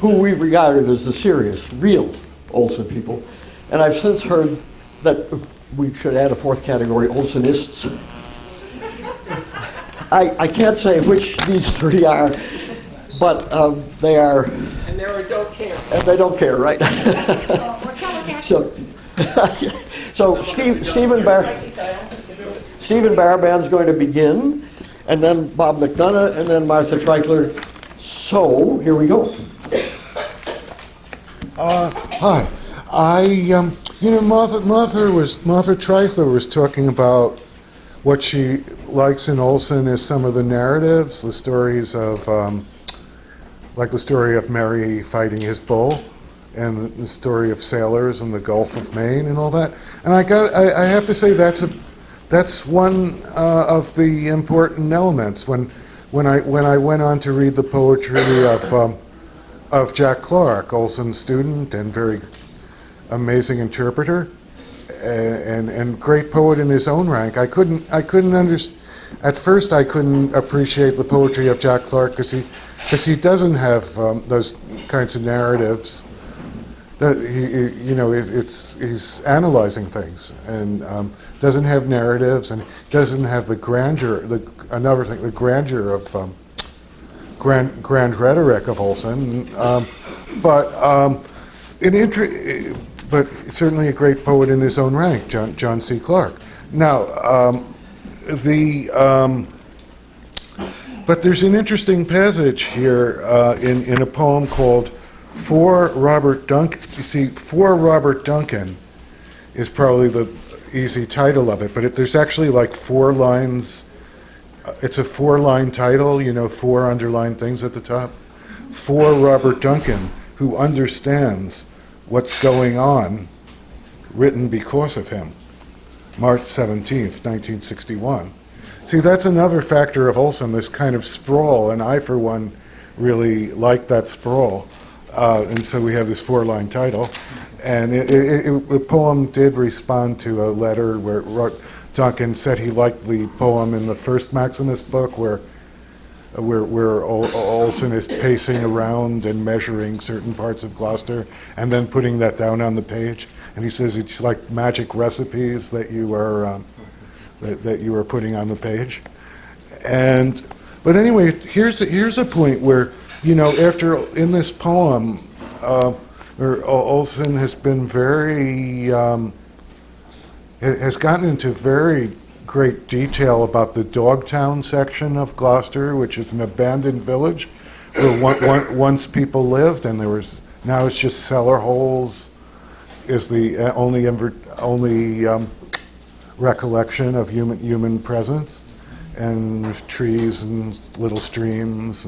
who we regarded as the serious, real Olson people. And I've since heard that we should add a fourth category, Olsonists. I can't say which these three are, but they are. And they don't care. And they don't care, right? So Stephen Barabam's going to begin, and then Bob McDonough, and then Martha Treichler. So here we go. Hi. Martha Treichler was talking about what she likes in Olson is some of the narratives, the stories of, like the story of Mary fighting his bull, and the story of sailors in the Gulf of Maine and all that. And I have to say that's one of the important elements. When I went on to read the poetry of Jack Clark, Olson's student and very amazing interpreter, and great poet in his own rank. I couldn't understand. At first, I couldn't appreciate the poetry of Jack Clark because he doesn't have those kinds of narratives. That he's analyzing things and doesn't have narratives and doesn't have the grandeur. The grandeur of grand rhetoric of Olson, but certainly a great poet in his own rank, John C. Clarke. Now, but there's an interesting passage here in a poem called "For Robert Duncan." You see, "For Robert Duncan" is probably the easy title of it, but there's actually like 4 lines. It's a 4-line title, 4 underlined things at the top. "For Robert Duncan, who understands what's going on, written because of him." March 17th, 1961. See, that's another factor of Olson, this kind of sprawl, and I, for one, really like that sprawl. And so we have this 4-line title. And the poem did respond to a letter where Duncan said he liked the poem in the first Maximus book where Olson is pacing around and measuring certain parts of Gloucester and then putting that down on the page. And he says it's like magic recipes that you are putting on the page. But anyway, here's a point where after in this poem, where Olson has been has gotten into very great detail about the Dogtown section of Gloucester, which is an abandoned village where once people lived, and now it's just cellar holes is the only recollection of human presence, and there's trees and little streams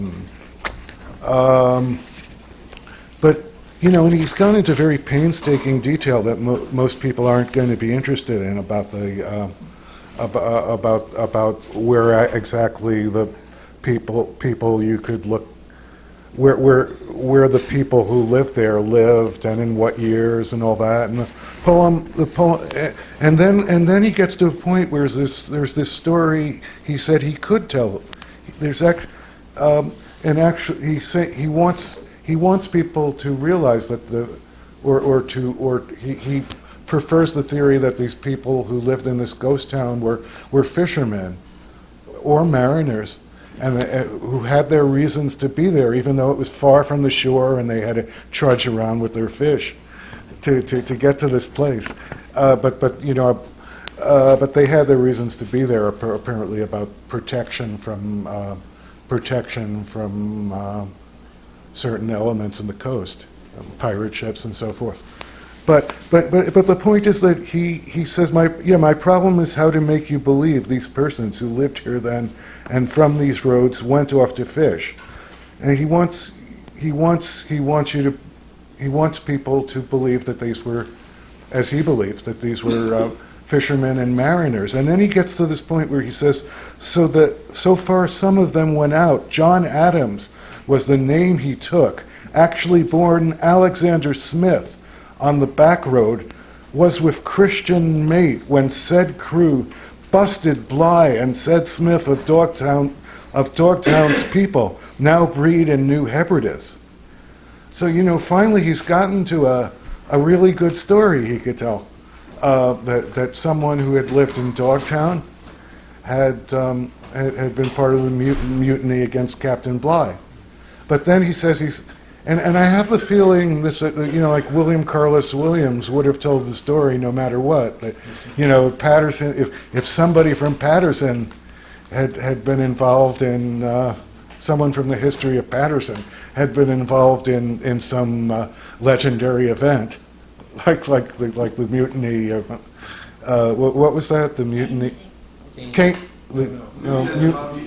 but and he's gone into very painstaking detail that most people aren't going to be interested in about the about where exactly the people you could look where the people who lived there lived and in what years and all that. And the poem, and then he gets to a point where there's this story he said he could tell. There's actually he wants people to realize that he prefers the theory that these people who lived in this ghost town were fishermen or mariners, and who had their reasons to be there, even though it was far from the shore and they had to trudge around with their fish to get to this place. But they had their reasons to be there, apparently about protection from certain elements in the coast, pirate ships and so forth. But the point is that he says my problem is how to make you believe these persons who lived here then and from these roads went off to fish, and he wants people to believe that these were, as he believes, that these were fishermen and mariners. And then he gets to this point where he says, so far some of them went out. John Adams was the name he took, actually born Alexander Smith on the back road, was with Christian mate when said crew busted Bligh, and said Smith of Dogtown's people now breed in New Hebrides. So, finally he's gotten to a really good story he could tell. That someone who had lived in Dogtown had been part of the mutiny against Captain Bligh. But then he says and I have the feeling this, like William Carlos Williams would have told the story no matter what. That, Patterson, if somebody from Patterson had been involved in, someone from the history of Patterson had been involved in some legendary event, like the mutiny. What was that? The mutiny.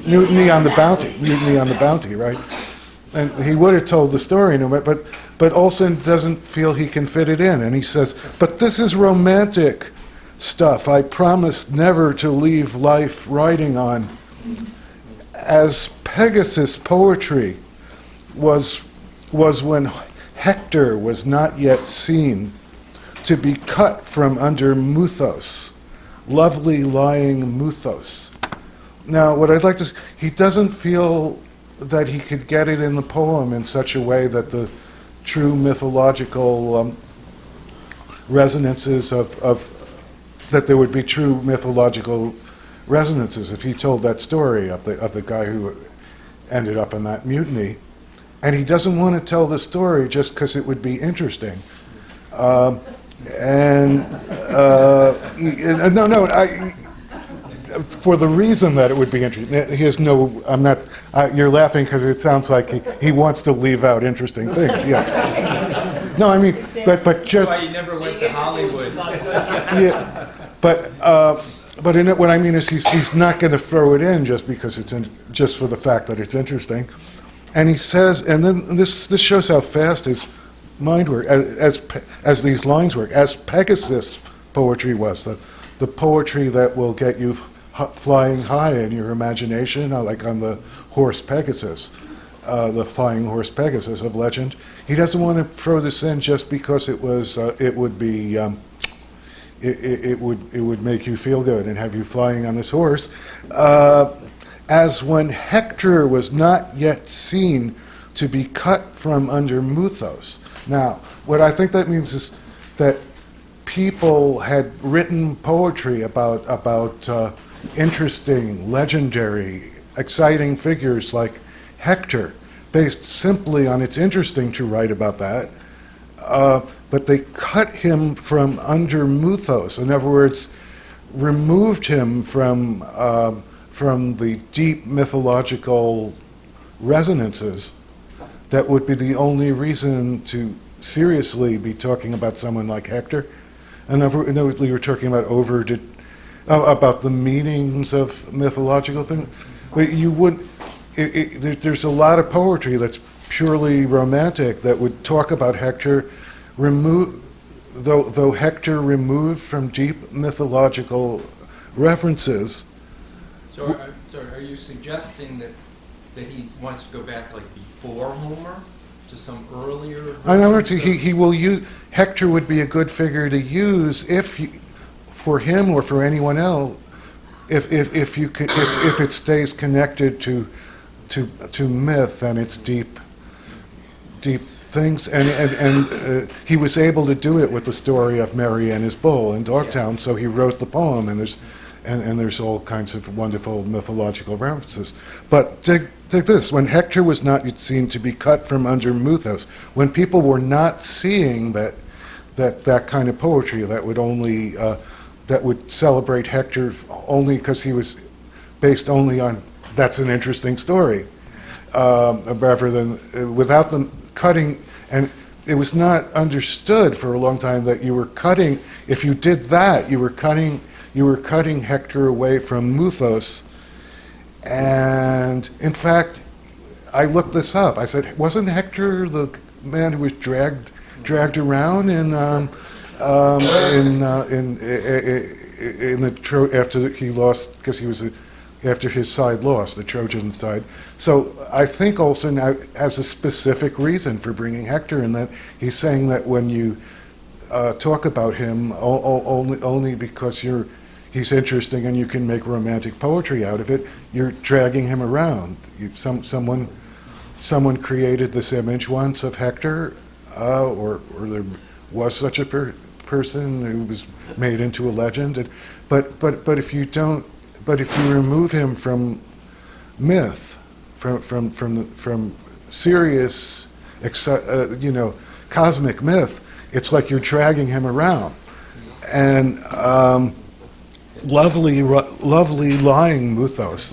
Mutiny on the Bounty. Mutiny on the Bounty, right? And he would have told the story, but Olson doesn't feel he can fit it in, and he says, "But this is romantic stuff. I promised never to leave life writing on." As Pegasus poetry was when Hector was not yet seen, to be cut from under Muthos, lovely lying Muthos. Now, what I'd like to say, he doesn't feel that he could get it in the poem in such a way that the true mythological resonances that there would be true mythological resonances if he told that story of the guy who ended up in that mutiny. And he doesn't want to tell the story just because it would be interesting. For the reason that it would be interesting. He has no. I'm not. You're laughing because it sounds like he wants to leave out interesting things. Yeah. No, I mean, but just. That's why you never went to Hollywood. Yeah, but what I mean is he's not going to throw it in just because just for the fact that it's interesting. And he says, and then this shows how fast his mind works as these lines work. As Pegasus poetry was, the poetry that will get you flying high in your imagination, like on the horse Pegasus, the flying horse Pegasus of legend. He doesn't want to throw this in just because it would make you feel good and have you flying on this horse. As when Hector was not yet seen to be cut from under Muthos. Now, what I think that means is that people had written poetry about interesting, legendary, exciting figures like Hector, based simply on it's interesting to write about that, but they cut him from under Muthos. In other words, removed him from the deep mythological resonances that would be the only reason to seriously be talking about someone like Hector. And we were talking about about the meanings of mythological things. But you would, there's a lot of poetry that's purely romantic that would talk about Hector, though Hector removed from deep mythological references. So are you suggesting that he wants to go back like before Homer to some earlier? I know he will use. Hector would be a good figure to use for him or for anyone else, if it stays connected to myth and its deep things, and he was able to do it with the story of Mary and his bull in Dogtown. Yeah. So he wrote the poem, and there's all kinds of wonderful mythological references. But take this: when Hector was not yet seen to be cut from under Muthos, when people were not seeing that kind of poetry that would only that would celebrate Hector only because he was based only on that's an interesting story, rather than without them cutting. And it was not understood for a long time that you were cutting. If you did that, you were cutting Hector away from Muthos. And in fact, I looked this up. I said, wasn't Hector the man who was dragged around after he lost, because he was after his side lost, the Trojan side. So I think Olson has a specific reason for bringing Hector in, that he's saying that when you talk about him only because he's interesting and you can make romantic poetry out of it, you're dragging him around. Someone created this image once of Hector, or there was such a person who was made into a legend. But if you don't, but if you remove him from myth, from serious, cosmic myth, it's like you're dragging him around. And lovely lying mythos.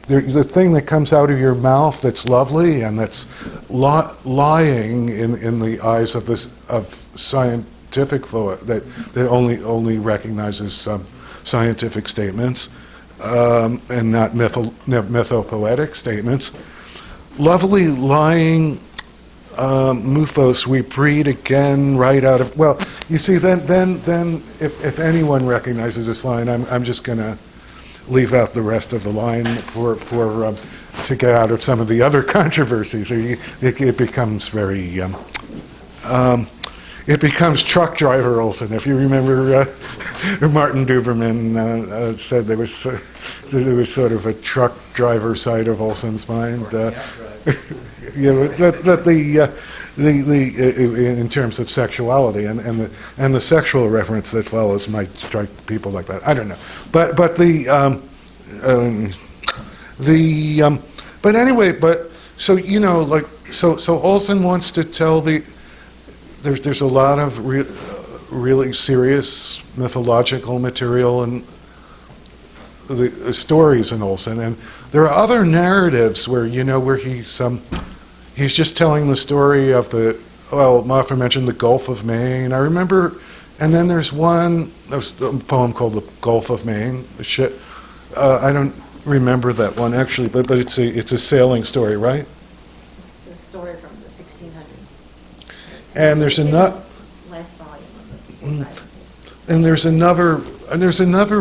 The thing that comes out of your mouth that's lovely and that's lying in the eyes of scientific thought that only recognizes scientific statements and not mythopoetic statements. Lovely lying mythos we breed again right out of, well, you see, then if anyone recognizes this line, I'm just going to leave out the rest of the line to get out of some of the other controversies. It becomes very it becomes truck driver Olson. If you remember, Martin Duberman said there was sort of a truck driver side of Olson's mind. In terms of sexuality and the sexual reference that follows might strike people like that. I don't know, but anyway, so Olson wants to tell there's a lot of really serious mythological material and the stories in Olson, and there are other narratives where he's just telling the story of Martha mentioned the Gulf of Maine. I remember, and then there's a poem called The Gulf of Maine. I don't remember that one actually, but it's a sailing story, right? It's a story from the 1600s. And there's another last volume of it. And there's another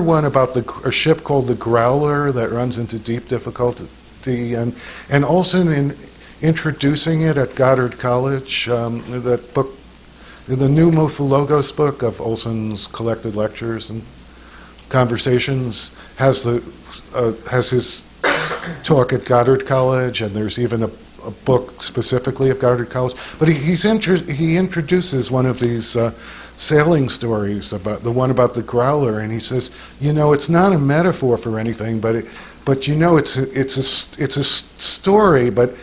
one about a ship called the Growler that runs into deep difficulty, and Olson in introducing it at Goddard College, that book, the new Mythologos book of Olson's collected lectures and conversations, has his talk at Goddard College, and there's even a book specifically of Goddard College. But he introduces one of these sailing stories, about the Growler, and he says, it's not a metaphor for anything, but it's a story, but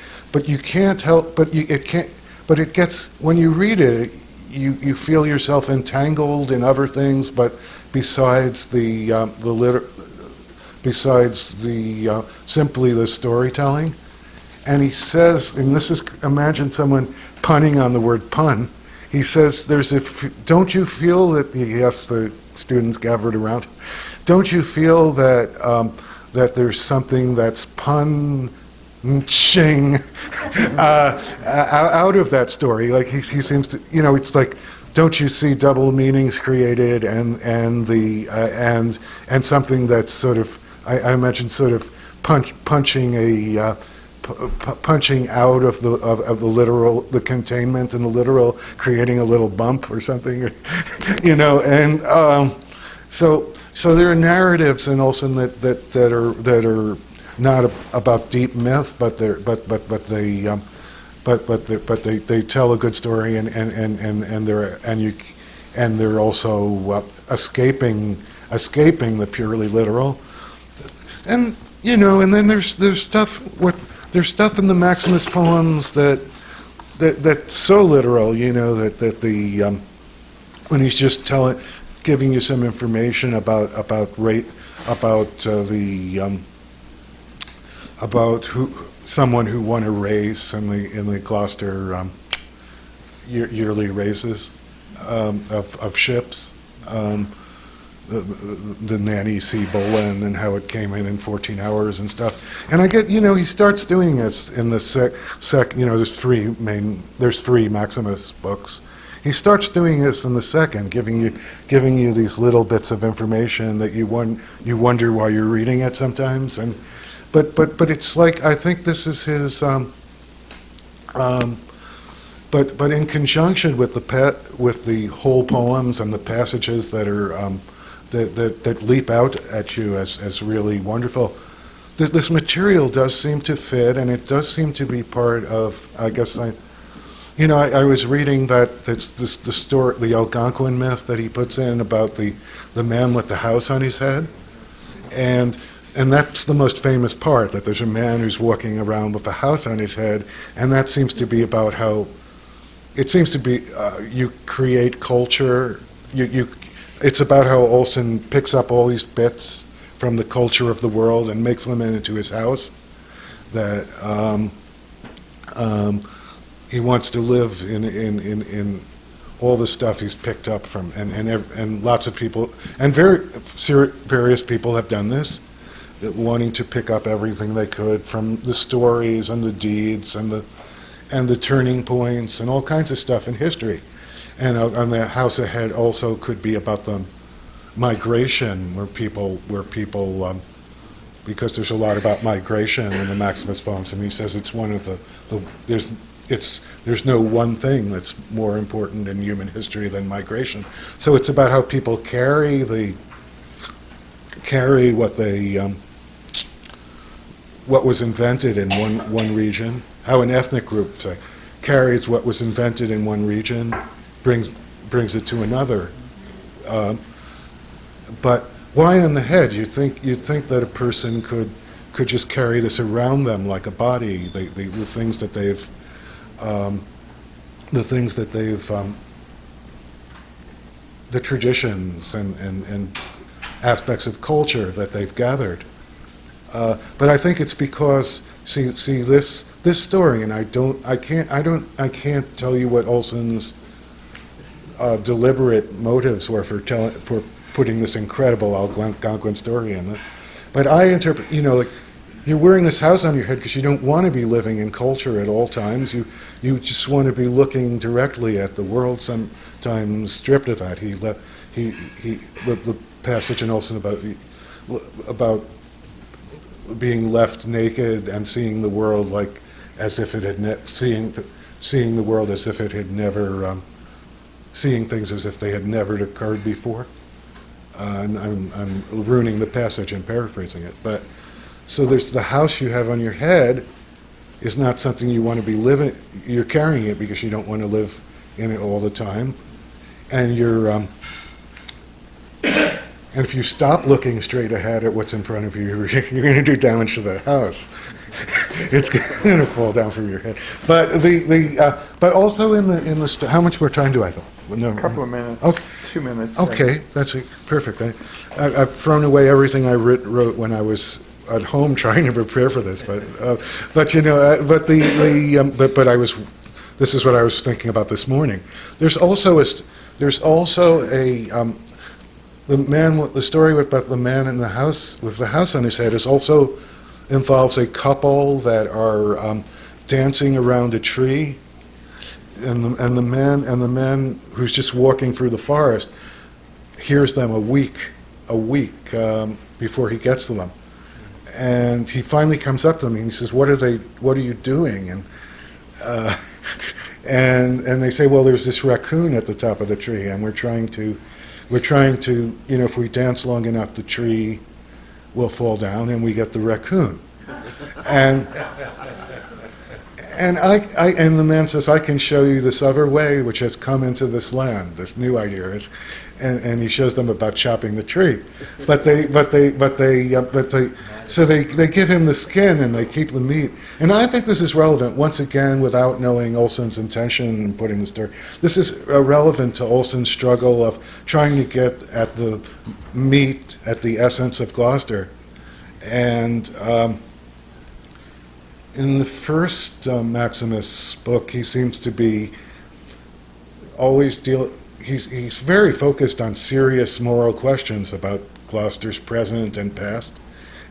you can't help, but it gets, when you read it, you feel yourself entangled in other things, but besides simply the storytelling. And he says, and this is, imagine someone punning on the word pun. He says, don't you feel that, he asks the students gathered around, don't you feel that there's something that's punching out of that story? Like he seems to, it's like, don't you see double meanings created and something that's sort of, I imagine sort of punching out of the literal, the containment in the literal, creating a little bump or something, and so there are narratives in Olson that are not about deep myth, but they tell a good story, and they're also escaping the purely literal, and then there's stuff in the Maximus poems that's so literal, when he's just giving you some information about someone who won a race in the Gloucester yearly races of ships. The Nanny C. Boleyn and how it came in 14 hours and stuff. And I get, he starts doing this in the there's three Maximus books. He starts doing this in the second, giving you these little bits of information that you wonder why you're reading it sometimes. And but it's like, I think this is his but in conjunction with the whole poems and the passages that are that leap out at you as really wonderful, this material does seem to fit, and it does seem to be part of, I guess You know, I was reading that the story, the Algonquin myth that he puts in about the man with the house on his head, and that's the most famous part, that there's a man who's walking around with a house on his head, and that seems to be about how it seems to be you create culture. It's about how Olson picks up all these bits from the culture of the world and makes them into his house. That he wants to live in all the stuff he's picked up from, and lots of people, and various people have done this, wanting to pick up everything they could from the stories and the deeds and the turning points and all kinds of stuff in history. And on the house ahead also could be about the migration, where people because there's a lot about migration in the Maximus poems, and he says it's one of there's no one thing that's more important in human history than migration. So it's about how people carry what was invented in one region, how an ethnic group, say, carries what was invented in one region, brings it to another. But why on the head? You'd think that a person could just carry this around them like a body. The things that they've, the traditions and aspects of culture that they've gathered. But I think it's because see this story, and I can't tell you what Olson's deliberate motives were for putting this incredible Algonquin story in it. But I interpret, like, you're wearing this house on your head because you don't want to be living in culture at all times. You just want to be looking directly at the world, sometimes stripped of that. The passage in Olson about being left naked and seeing the world like as if it had seeing the world as if it had never seeing things as if they had never occurred before. And I'm ruining the passage and paraphrasing it, but so there's the house you have on your head is not something you want to be living. You're carrying it because you don't want to live in it all the time, and you're and if you stop looking straight ahead at what's in front of you, you're going to do damage to that house. It's going to fall down from your head. But but also in the how much more time do I have? No, A couple of minutes. Okay. 2 minutes. Okay, that's perfect. I've thrown away everything I wrote when I was at home trying to prepare for this. But I was. This is what I was thinking about this morning. There's also a the story about the man in the house with the house on his head is also involves a couple that are dancing around a tree, and the man who's just walking through the forest hears them a week before he gets to them, and he finally comes up to them and he says, "What are you doing?" And they say, "Well, there's this raccoon at the top of the tree, and we're trying to, if we dance long enough, the tree will fall down and we get the raccoon." And the man says, "I can show you this other way which has come into this land, this new idea is," and he shows them about chopping the tree, so they give him the skin and they keep the meat. And I think this is relevant, once again, without knowing Olson's intention in putting the story. This is relevant to Olson's struggle of trying to get at the meat, at the essence of Gloucester. And in the first Maximus book, he seems to be he's very focused on serious moral questions about Gloucester's present and past,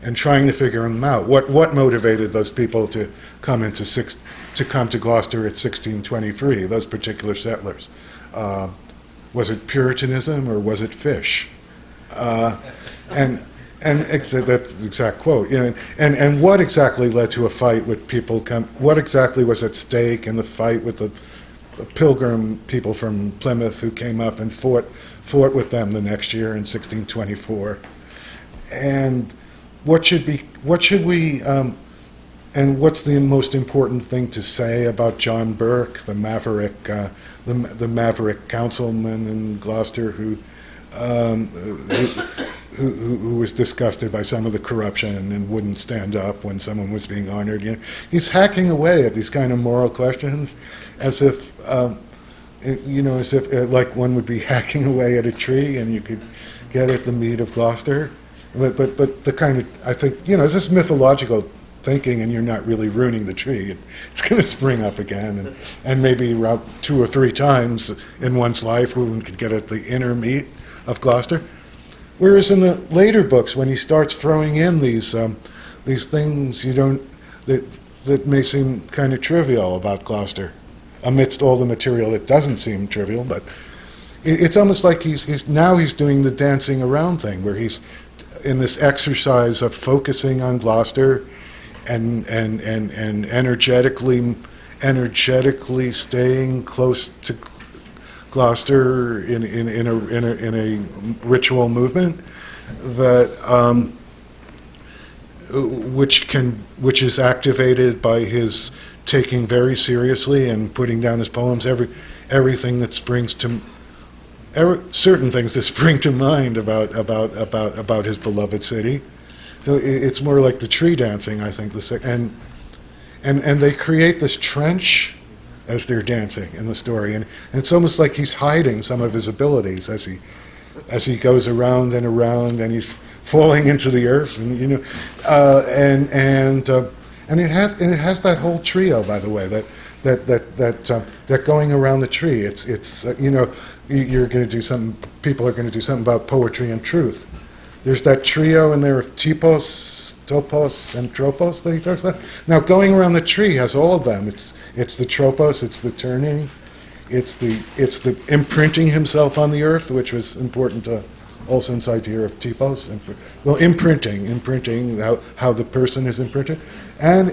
and trying to figure them out. What motivated those people to come to Gloucester at 1623? Those particular settlers. Was it Puritanism or was it fish? And that's the exact quote. And what exactly led to a fight with people? What exactly was at stake in the fight with the Pilgrim people from Plymouth who came up and fought with them the next year in 1624? And what should we and what's the most important thing to say about John Burke, the maverick, the maverick councilman in Gloucester who was disgusted by some of the corruption and wouldn't stand up when someone was being honored. You know, he's hacking away at these kind of moral questions, as if like one would be hacking away at a tree, and you could get at the meat of Gloucester. But the kind of, I think, it's this mythological thinking, and you're not really ruining the tree. It's going to spring up again, and maybe about 2 or 3 times in one's life one could get at the inner meat of Gloucester. Whereas in the later books, when he starts throwing in these things that may seem kind of trivial about Gloucester, amidst all the material that doesn't seem trivial, but it's almost like he's doing the dancing around thing, where he's in this exercise of focusing on Gloucester and energetically staying close to Gloucester in a ritual movement that which is activated by his taking very seriously and putting down his poems everything that springs to certain things that spring to mind about his beloved city. So it's more like the tree dancing, I think. And they create this trench as they're dancing in the story, and it's almost like he's hiding some of his abilities as he goes around and around, and he's falling into the earth, and and it has that whole trio, by the way, that going around the tree. It's you're going to do something. People are going to do something about poetry and truth. There's that trio in there of topos, and tropos that he talks about. Now, going around the tree has all of them. It's the tropos, it's the turning, it's the imprinting himself on the earth, which was important to Olson's idea of typos. Well, imprinting, how the person is imprinted, and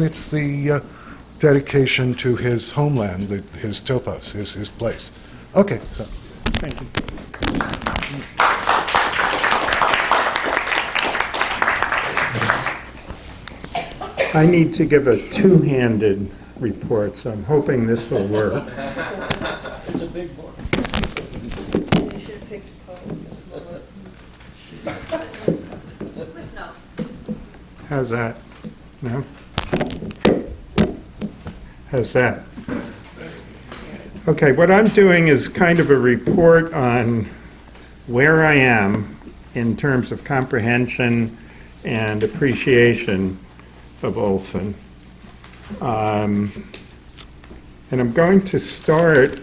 it's the dedication to his homeland, his topos, his place. Okay, so Thank you. I need to give a two-handed report, so I'm hoping this will work. It's a big book. You should have picked a poem to slow it. With notes. How's that? No? How's that? Okay, what I'm doing is kind of a report on where I am in terms of comprehension and appreciation of Olson. And I'm going to start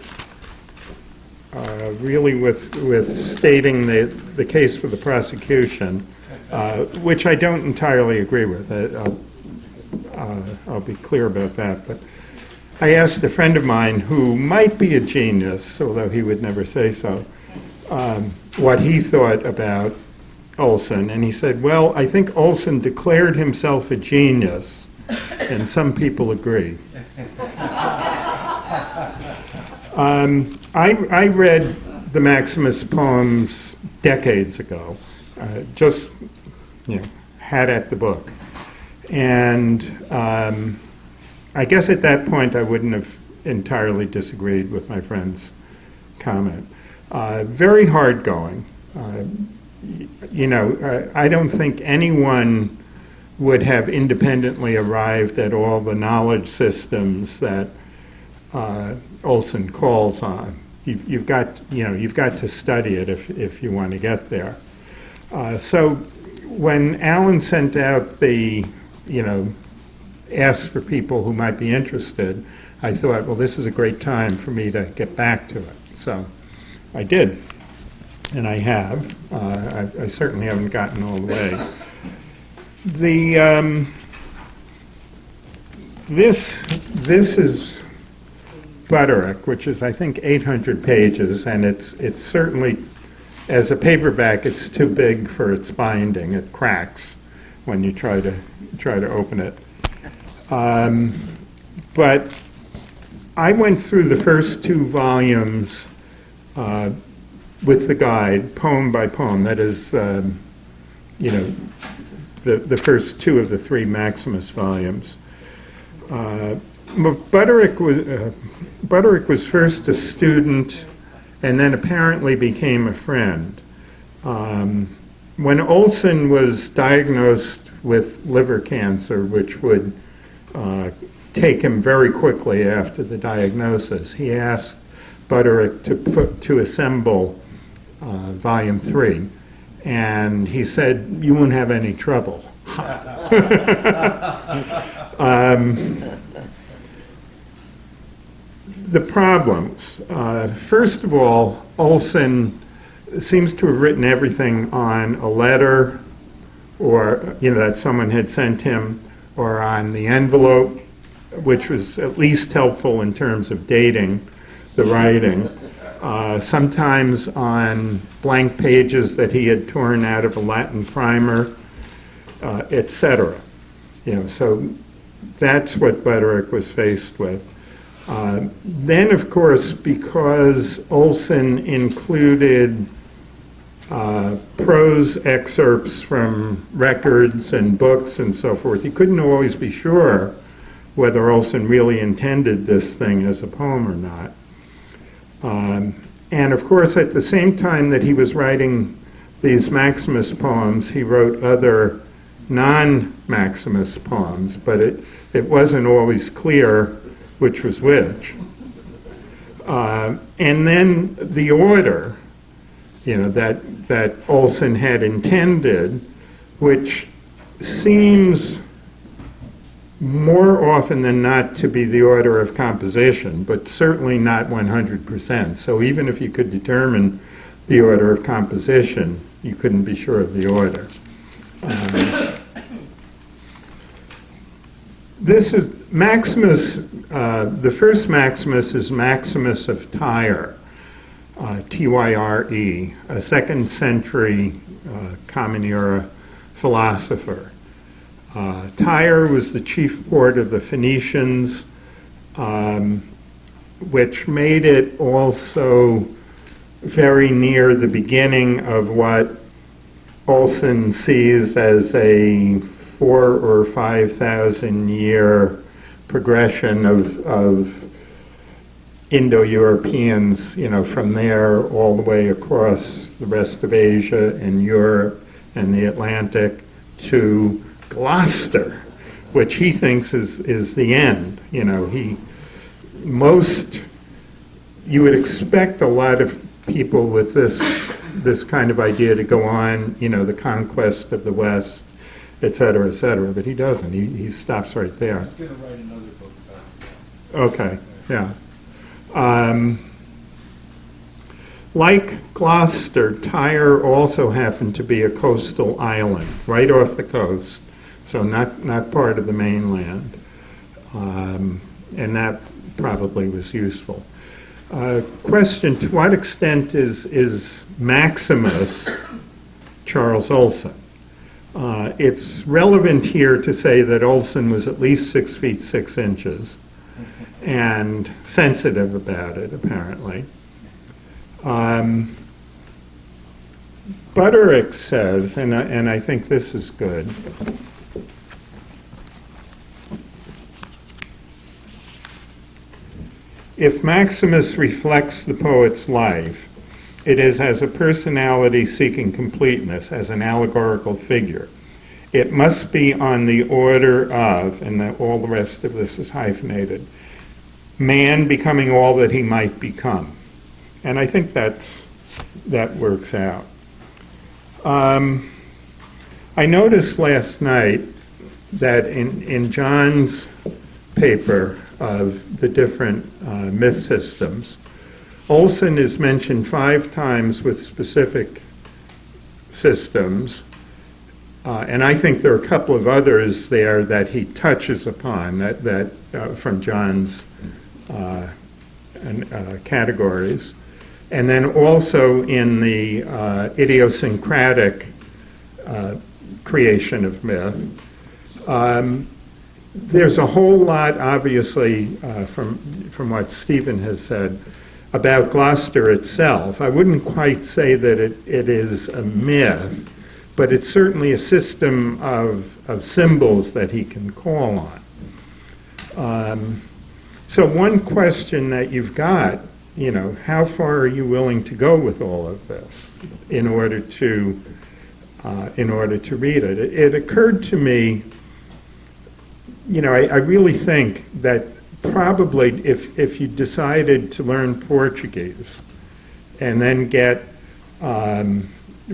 really with stating the case for the prosecution, which I don't entirely agree with. I'll be clear about that. But I asked a friend of mine who might be a genius, although he would never say so, what he thought about Olson, and he said, well, I think Olson declared himself a genius, and some people agree. I read the Maximus poems decades ago, just had at the book, and I guess at that point I wouldn't have entirely disagreed with my friend's comment. Very hard going. I don't think anyone would have independently arrived at all the knowledge systems that Olson calls on. You've got to study it if you want to get there. So when Alan sent out the asked for people who might be interested, I thought, well, this is a great time for me to get back to it. So I did. And I have. I certainly haven't gotten all the way. This is Butterick, which is I think 800 pages, and it's certainly, as a paperback, it's too big for its binding. It cracks when you try to open it. But I went through the first 2 volumes. With the guide, poem by poem. That is, the the first two of the three Maximus volumes. Butterick was first a student and then apparently became a friend. When Olson was diagnosed with liver cancer, which would take him very quickly after the diagnosis, he asked Butterick to assemble Volume 3. And he said, "You won't have any trouble." The problems. First of all, Olson seems to have written everything on a letter or, that someone had sent him, or on the envelope, which was at least helpful in terms of dating the writing. Sometimes on blank pages that he had torn out of a Latin primer, etc. So that's what Butterick was faced with. Then, of course, because Olson included prose excerpts from records and books and so forth, he couldn't always be sure whether Olson really intended this thing as a poem or not. And of course, at the same time that he was writing these Maximus poems, he wrote other non-Maximus poems, but it wasn't always clear which was which. And then the order, that Olson had intended, which seems more often than not to be the order of composition, but certainly not 100%. So even if you could determine the order of composition, you couldn't be sure of the order. This is Maximus, the first Maximus is Maximus of Tyre, Tyre, a second century Common Era philosopher. Tyre was the chief port of the Phoenicians, which made it also very near the beginning of what Olson sees as a 4,000 or 5,000 year progression of Indo-Europeans, from there all the way across the rest of Asia and Europe and the Atlantic to Gloucester, which he thinks is the end. You would expect a lot of people with this kind of idea to go on, the conquest of the West, et cetera, but he doesn't. He stops right there. He's going to write another book about it. Okay, yeah. Like Gloucester, Tyre also happened to be a coastal island, right off the coast, so not part of the mainland. And that probably was useful. Question, to what extent is Maximus Charles Olson? It's relevant here to say that Olson was at least 6 feet 6 inches and sensitive about it, apparently. Butterick says, and I think this is good, if Maximus reflects the poet's life, it is as a personality seeking completeness, as an allegorical figure. It must be on the order of, and all the rest of this is hyphenated, man becoming all that he might become. And I think that works out. I noticed last night that in John's paper of the different myth systems, Olson is mentioned 5 times with specific systems, and I think there are a couple of others there that he touches upon that from John's categories. And then also in the idiosyncratic creation of myth. There's a whole lot, obviously, from what Stephen has said, about Gloucester itself. I wouldn't quite say that it is a myth, but it's certainly a system of symbols that he can call on. So one question that you've got, how far are you willing to go with all of this in order to read it? It occurred to me, I really think that probably if you decided to learn Portuguese and then get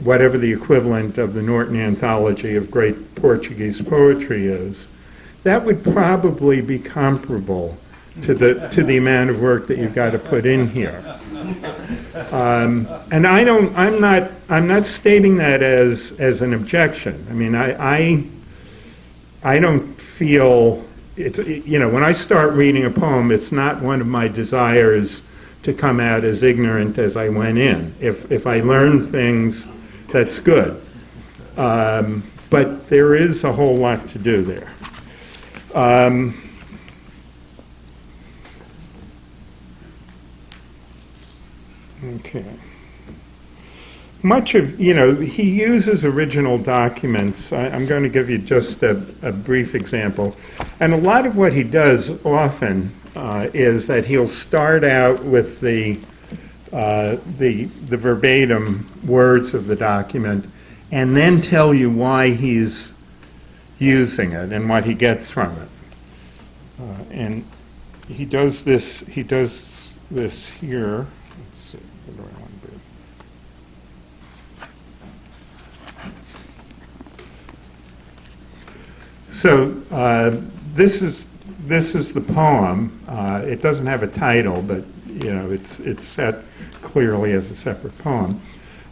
whatever the equivalent of the Norton Anthology of Great Portuguese Poetry is, that would probably be comparable to the amount of work that you've got to put in here. And I'm not stating that as an objection. I mean, I don't feel it's, when I start reading a poem, it's not one of my desires to come out as ignorant as I went in. If I learn things, that's good. But there is a whole lot to do there. Okay. Much of, he uses original documents. I'm going to give you just a brief example. And a lot of what he does often is that he'll start out with the verbatim words of the document and then tell you why he's using it and what he gets from it. And he does this here. Let's see, what do I want to do? So this is the poem. It doesn't have a title, but it's set clearly as a separate poem.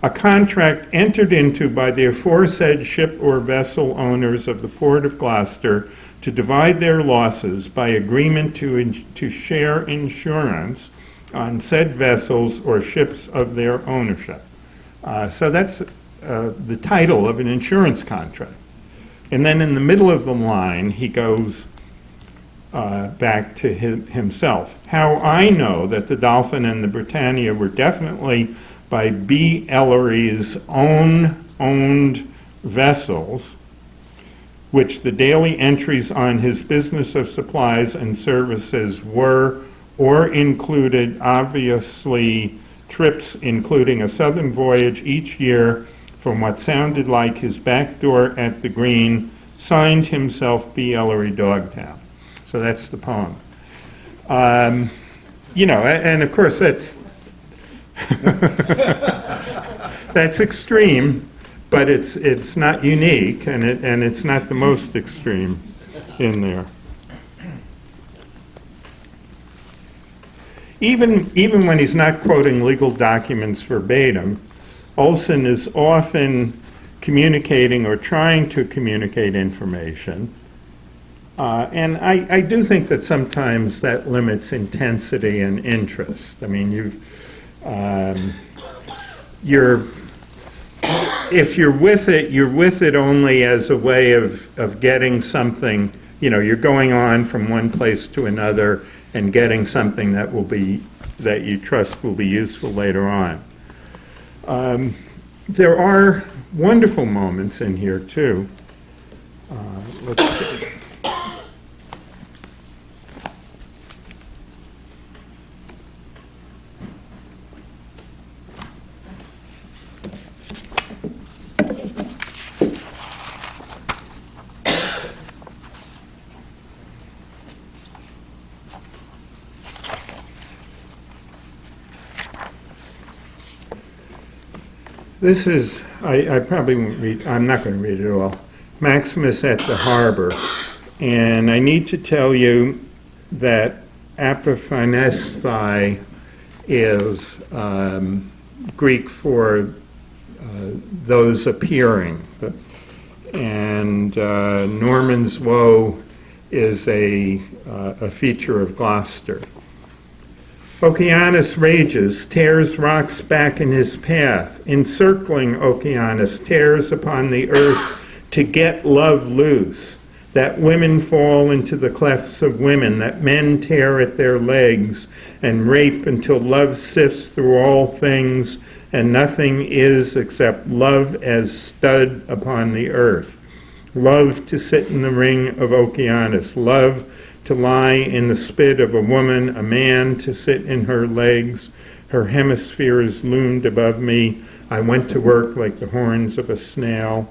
A contract entered into by the aforesaid ship or vessel owners of the port of Gloucester to divide their losses by agreement to share insurance on said vessels or ships of their ownership. So that's the title of an insurance contract. And then in the middle of the line, he goes back to himself. How I know that the Dolphin and the Britannia were definitely by B. Ellery's owned vessels, which the daily entries on his business of supplies and services were or included, obviously, trips including a southern voyage each year from what sounded like his back door at the Green, signed himself B. Ellery Dogtown. So that's the poem. And of course that's that's extreme, but it's not unique, and it's not the most extreme in there. Even when he's not quoting legal documents verbatim, Olson is often communicating or trying to communicate information. And I do think that sometimes that limits intensity and interest. I mean, if you're with it only as a way of getting something, you're going on from one place to another and getting something that you trust will be useful later on. There are wonderful moments in here, too. Let's see. This is, I probably won't read, I'm not going to read it all. Maximus at the Harbor. And I need to tell you that apophanesthai is Greek for those appearing. And Norman's Woe is a feature of Gloucester. Oceanus rages, tears rocks back in his path. Encircling Oceanus, tears upon the earth to get love loose. That women fall into the clefts of women, that men tear at their legs and rape until love sifts through all things and nothing is except love as stud upon the earth. Love to sit in the ring of Okeanos, love to lie in the spit of a woman, a man to sit in her legs. Her hemispheres loomed above me. I went to work like the horns of a snail.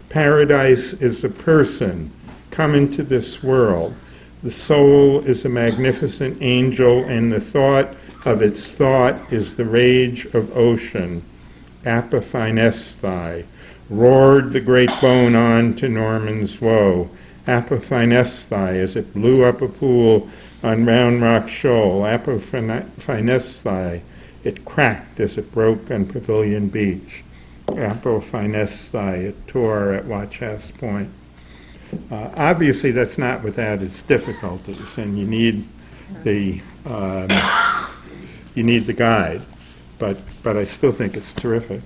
Paradise is a person come into this world. The soul is a magnificent angel, and the thought of its thought is the rage of ocean. Apophynesthai. Roared the great bone on to Norman's woe. Apophynesthai, as it blew up a pool on Round Rock Shoal. Apophynesthai, it cracked as it broke on Pavilion Beach. Apophynesthai, it tore at Watch House Point. Obviously, that's not without its difficulties, and you need the guide, but I still think it's terrific.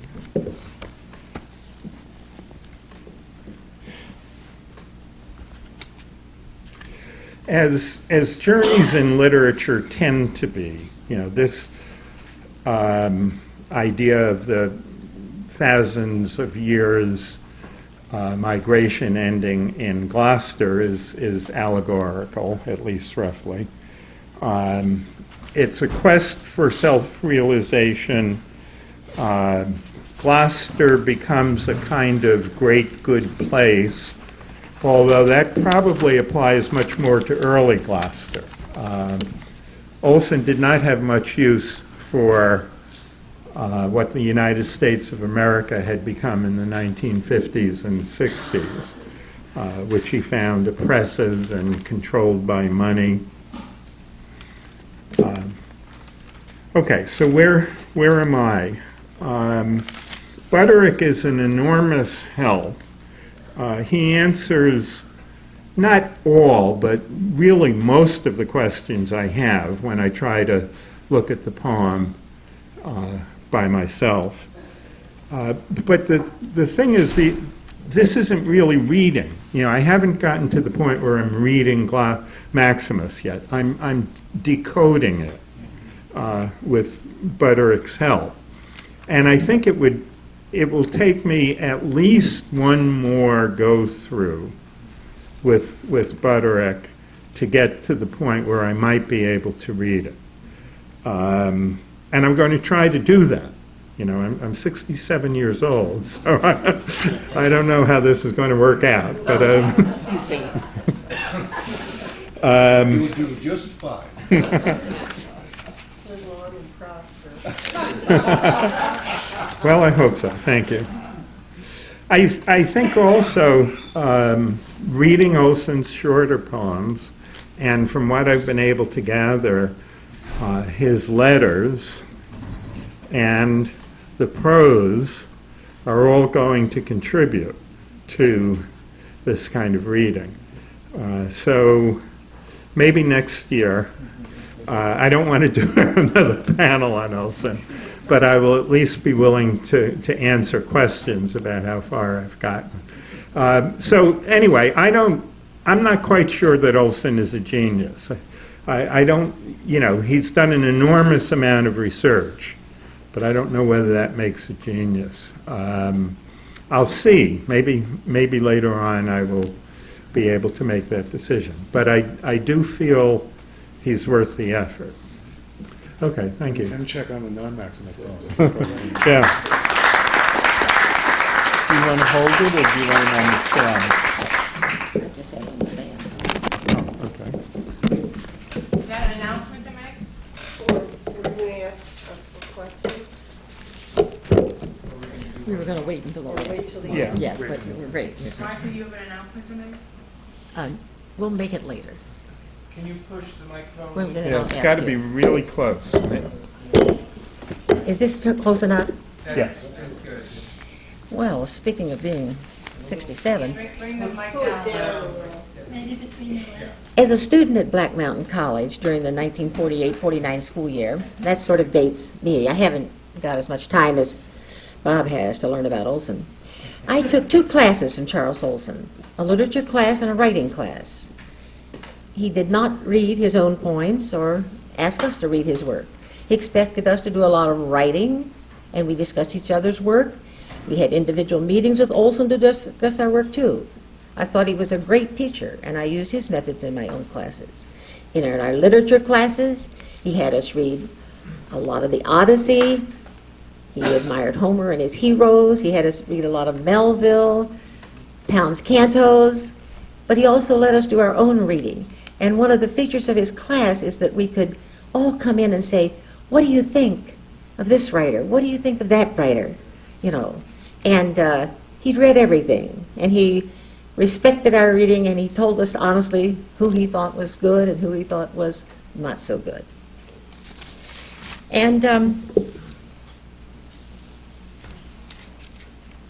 As journeys in literature tend to be, this idea of the thousands of years migration ending in Gloucester is allegorical, at least roughly. It's a quest for self-realization. Gloucester becomes a kind of great good place, although that probably applies much more to early Gloucester. Olson did not have much use for what the United States of America had become in the 1950s and 60s, which he found oppressive and controlled by money. Okay, so where am I? Butterick is an enormous help. He answers not all, but really most of the questions I have when I try to look at the poem by myself. But the thing is, this isn't really reading. I haven't gotten to the point where I'm reading Maximus yet. I'm decoding it with Butterick's help. And I think it will take me at least one more go-through with Butterick to get to the point where I might be able to read it. And I'm going to try to do that. I'm 67 years old, so I don't know how this is going to work out. But you would do just fine. Live long and prosper. Well, I hope so. Thank you. I think also reading Olson's shorter poems, and from what I've been able to gather, his letters and the prose are all going to contribute to this kind of reading. So maybe next year, I don't want to do another panel on Olson, but I will at least be willing to answer questions about how far I've gotten. So anyway, I'm not quite sure that Olson is a genius. I don't, he's done an enormous amount of research, but I don't know whether that makes a genius. I'll see. Maybe later on I will be able to make that decision. But I do feel he's worth the effort. Okay, thank you. And check on the non-Maximus poems. Yeah. Do you want to hold it, or do you want it on the stand? I just have it on the stand. Oh, okay. Is that an announcement to make? We're going to ask for questions. We were going to wait until the Or wait last. till the Yeah. end. Yes, but we're great. Michael, you have an announcement to make? We'll make it later. Can you push the microphone? Well, then Yeah, I'll it's ask got to you. be really close. Is this close enough? Yes. That's good. Well, speaking of being 67, Bring the mic Pull it down. down a little. Maybe between your legs. as a student at Black Mountain College during the 1948-49 school year, that sort of dates me. I haven't got as much time as Bob has to learn about Olson. I took 2 classes from Charles Olson, a literature class and a writing class. He did not read his own poems or ask us to read his work. He expected us to do a lot of writing and we discussed each other's work. We had individual meetings with Olson to discuss our work too. I thought he was a great teacher, and I used his methods in my own classes. In our literature classes, he had us read a lot of the Odyssey. He admired Homer and his heroes. He had us read a lot of Melville, Pound's Cantos, but he also let us do our own reading. And one of the features of his class is that we could all come in and say, what do you think of this writer? What do you think of that writer? You know, and he'd read everything, and he respected our reading, and he told us honestly who he thought was good and who he thought was not so good. And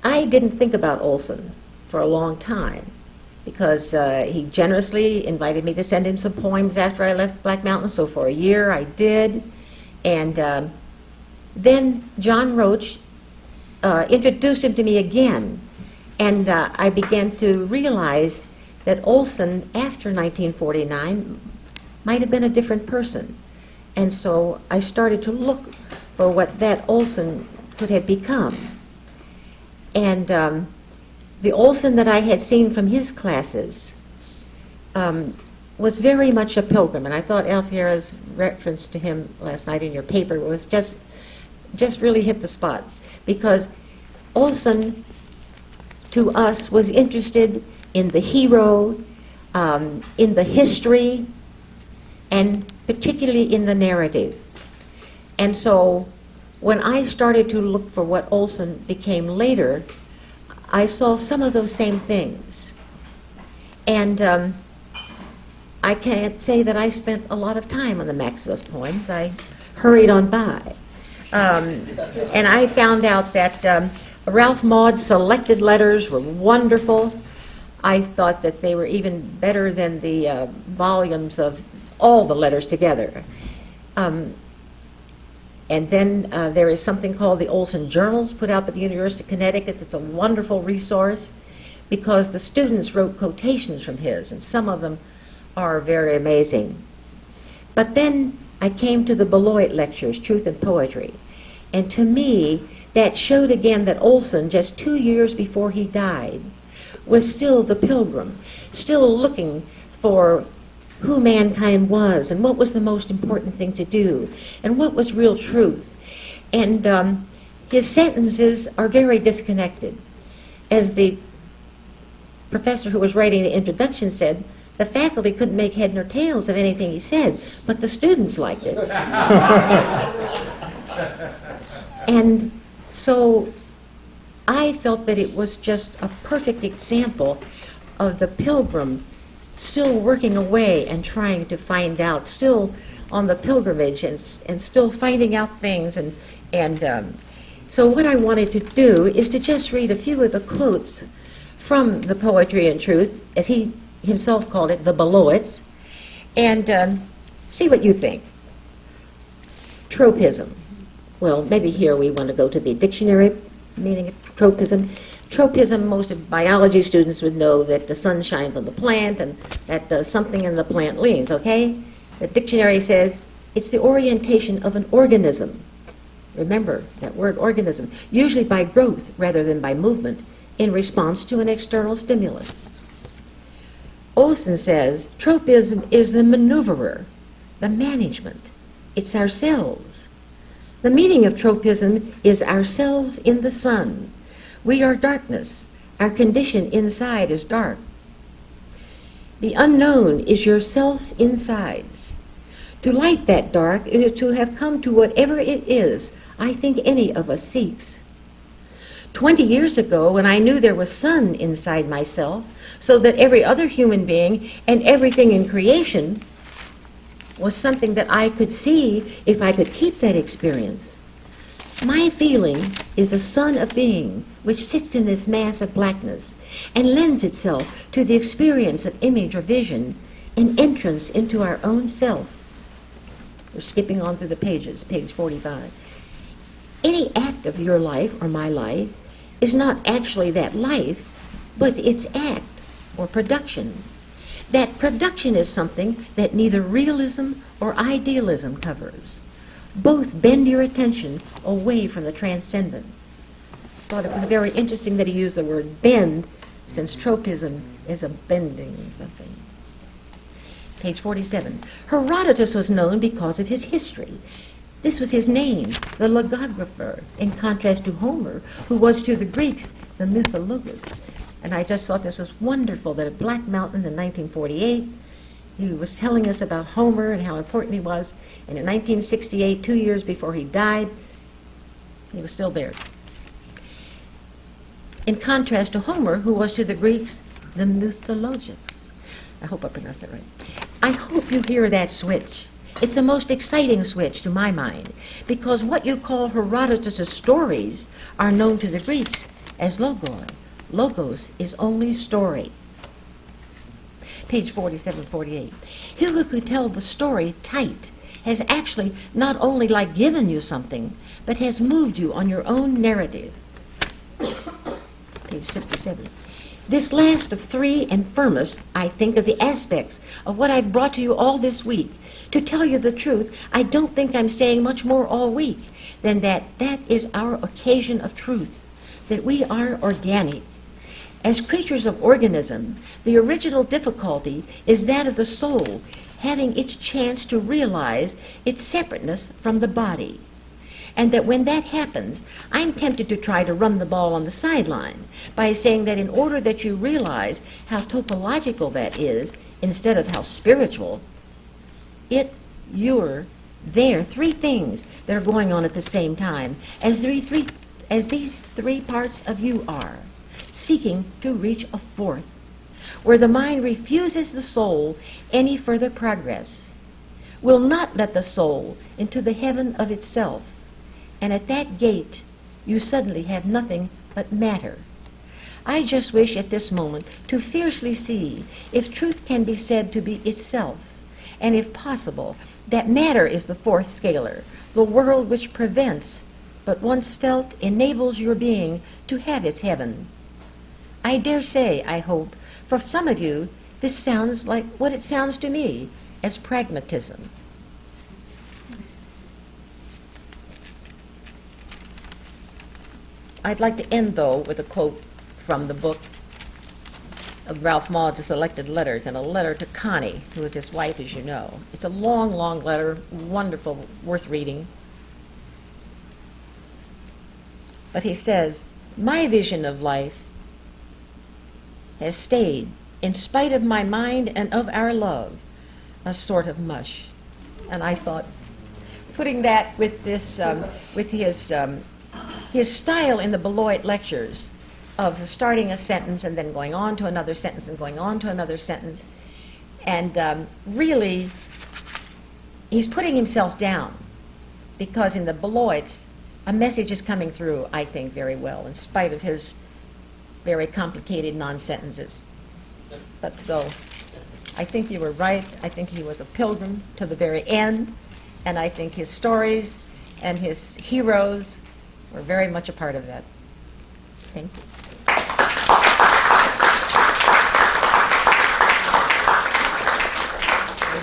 I didn't think about Olson for a long time, because he generously invited me to send him some poems after I left Black Mountain, so for a year I did. And then John Roach introduced him to me again, and I began to realize that Olson, after 1949, might have been a different person. And so I started to look for what that Olson could have become. And the Olson that I had seen from his classes was very much a pilgrim, and I thought Alfiera's reference to him last night in your paper was just really hit the spot, because Olson, to us, was interested in the hero, in the history, and particularly in the narrative. And so when I started to look for what Olson became later, I saw some of those same things. And I can't say that I spent a lot of time on the Maximus poems. I hurried on by. And I found out that Ralph Maud's selected letters were wonderful. I thought that they were even better than the volumes of all the letters together. And then there is something called the Olson Journals, put out by the University of Connecticut. It's a wonderful resource because the students wrote quotations from his, and some of them are very amazing. But then I came to the Beloit lectures, Truth and Poetry, and to me, that showed again that Olson, just 2 years before he died, was still the pilgrim, still looking for who mankind was and what was the most important thing to do and what was real truth. And his sentences are very disconnected. As the professor who was writing the introduction said, the faculty couldn't make head nor tails of anything he said, but the students liked it. And so I felt that it was just a perfect example of the pilgrim still working away and trying to find out, still on the pilgrimage and still finding out things. And so what I wanted to do is to just read a few of the quotes from the Poetry and Truth, as he himself called it, the Beloits, and see what you think. Tropism. Well, maybe here we want to go to the dictionary meaning of tropism. Tropism, most of biology students would know that the sun shines on the plant and that something in the plant leans, okay? The dictionary says it's the orientation of an organism. Remember that word organism, usually by growth rather than by movement, in response to an external stimulus. Olson says tropism is the maneuverer, the management. It's ourselves. The meaning of tropism is ourselves in the sun. We are darkness. Our condition inside is dark. The unknown is yourselves insides. To light that dark is to have come to whatever it is I think any of us seeks. 20 years ago, when I knew there was sun inside myself, so that every other human being and everything in creation was something that I could see if I could keep that experience. My feeling is a sun of being which sits in this mass of blackness and lends itself to the experience of image or vision, an entrance into our own self. We're skipping on through the pages, page 45. Any act of your life or my life is not actually that life, but its act or production. That production is something that neither realism or idealism covers. both bend your attention away from the transcendent. Thought it was very interesting that he used the word bend, since tropism is a bending of something. Page 47. Herodotus was known because of his history. This was his name, the logographer, in contrast to Homer, who was to the Greeks the mythologos. And I just thought this was wonderful that at Black Mountain in 1948, he was telling us about Homer and how important he was. And in 1968, 2 years before he died, he was still there. In contrast to Homer, who was to the Greeks the mythologos. I hope I pronounced that right. I hope you hear that switch. It's a most exciting switch to my mind, because what you call Herodotus' stories are known to the Greeks as logoi. Logos is only story. Page 47, 48. He who could tell the story tight has actually not only like given you something, but has moved you on your own narrative. Page 57. This last of three and firmest, I think, of the aspects of what I've brought to you all this week. To tell you the truth, I don't think I'm saying much more all week than that is our occasion of truth, that we are organic. As creatures of organism, the original difficulty is that of the soul having its chance to realize its separateness from the body. And that when that happens, I'm tempted to try to run the ball on the sideline by saying that in order that you realize how topological that is, instead of how spiritual, you're there, three things that are going on at the same time, as these three parts of you are, seeking to reach a fourth, where the mind refuses the soul any further progress, will not let the soul into the heaven of itself, and at that gate you suddenly have nothing but matter. I just wish at this moment to fiercely see if truth can be said to be itself, and if possible, that matter is the fourth scalar, the world which prevents, but once felt enables your being to have its heaven. I dare say, I hope, for some of you, this sounds like what it sounds to me as pragmatism. I'd like to end, though, with a quote from the book of Ralph Maud's Selected Letters, and a letter to Connie, who is his wife, as you know. It's a long, long letter, wonderful, worth reading. But he says, my vision of life has stayed, in spite of my mind and of our love, a sort of mush. And I thought, putting that with this, with his style in the Beloit lectures of starting a sentence and then going on to another sentence and going on to another sentence, and really, he's putting himself down, because in the Beloits, a message is coming through, I think, very well, in spite of his very complicated non-sentences. But so, I think you were right. I think he was a pilgrim to the very end, and I think his stories and his heroes were very much a part of that. Thank you. I